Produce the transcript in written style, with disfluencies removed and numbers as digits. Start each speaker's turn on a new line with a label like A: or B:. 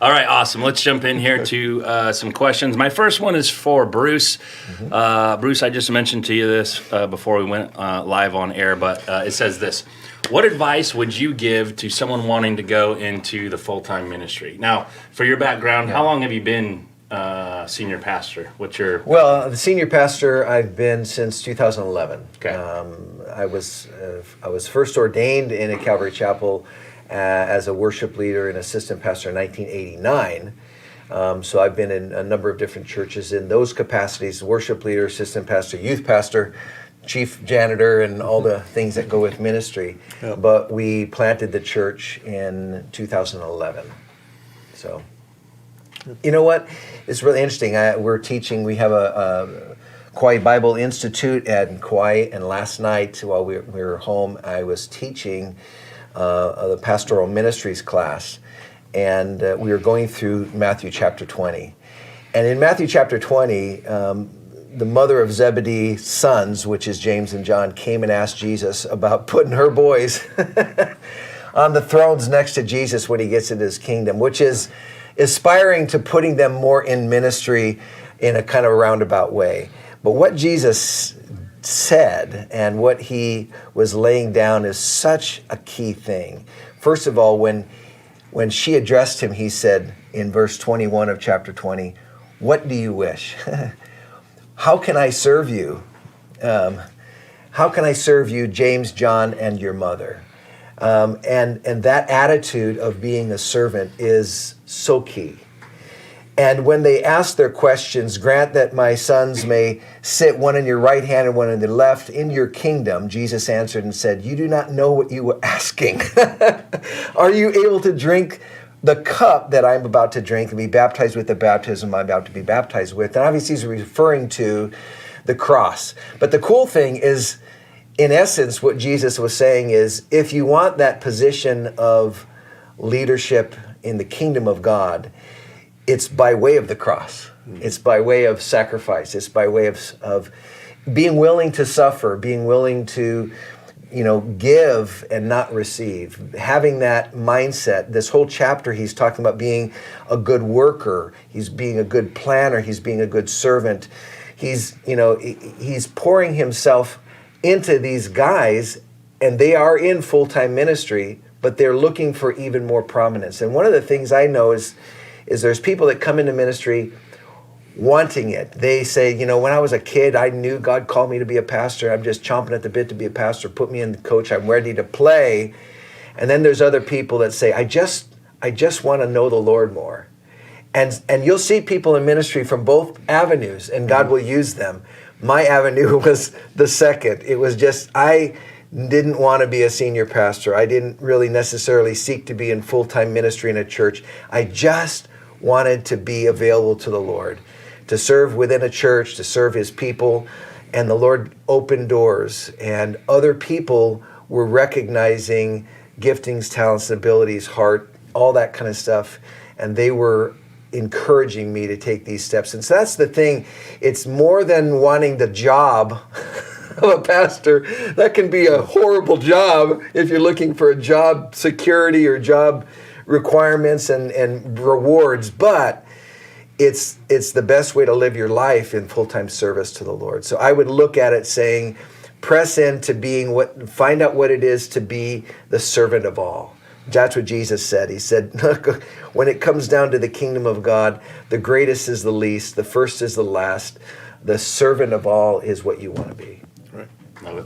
A: All right, awesome. Let's jump in here to some questions. My first one is for Bruce. Bruce, I just mentioned to you this before we went live on air, but it says this. What advice would you give to someone wanting to go into the full-time ministry? Now, for your background, how long have you been senior pastor? What's your...
B: Well, the senior pastor I've been since 2011.
A: Okay.
B: I was first ordained in a Calvary Chapel as a worship leader and assistant pastor in 1989. So I've been in a number of different churches in those capacities: worship leader, assistant pastor, youth pastor, chief janitor, and all the things that go with ministry. Yep. But we planted the church in 2011. So, you know what? It's really interesting. We're teaching. We have a Kauai Bible Institute at Kauai, and last night while we were home, I was teaching the pastoral ministries class, and we were going through Matthew chapter 20. And in Matthew chapter 20, the mother of Zebedee's sons, which is James and John, came and asked Jesus about putting her boys on the thrones next to Jesus when he gets into his kingdom, which is aspiring to putting them more in ministry in a kind of roundabout way. But what Jesus said and what he was laying down is such a key thing. First of all, when she addressed him, he said in verse 21 of chapter 20, "What do you wish?" How can I serve you? How can I serve you, James, John, and your mother? And that attitude of being a servant is so key. And when they ask their questions, "Grant that my sons may sit one in your right hand and one in the left in your kingdom," Jesus answered and said, "You do not know what you were asking. Are you able to drink the cup that I'm about to drink and be baptized with the baptism I'm about to be baptized with?" And obviously he's referring to the cross. But the cool thing is, in essence, what Jesus was saying is, if you want that position of leadership in the kingdom of God, it's by way of the cross. It's by way of sacrifice. It's by way of being willing to suffer, being willing to, give and not receive. Having that mindset. This whole chapter, he's talking about being a good worker. He's being a good planner. He's being a good servant. He's pouring himself into these guys, and they are in full-time ministry, but they're looking for even more prominence. And one of the things I know is there's people that come into ministry wanting it. They say, when I was a kid, I knew God called me to be a pastor. I'm just chomping at the bit to be a pastor. Put me in the coach. I'm ready to play. And then there's other people that say, I just want to know the Lord more. And you'll see people in ministry from both avenues, and God will use them. My avenue was the second. It was just, I didn't want to be a senior pastor. I didn't really necessarily seek to be in full-time ministry in a church. I just wanted to be available to the Lord, to serve within a church, to serve his people. And the Lord opened doors, and other people were recognizing giftings, talents, abilities, heart, all that kind of stuff. And they were encouraging me to take these steps. And so that's the thing. It's more than wanting the job of a pastor. That can be a horrible job if you're looking for a job security or job requirements and rewards, but it's the best way to live your life in full-time service to the Lord. So I would look at it saying, press into find out what it is to be the servant of all. That's what Jesus said. He said, look, when it comes down to the kingdom of God, the greatest is the least, the first is the last, the servant of all is what you want to be.
A: Right. Love it.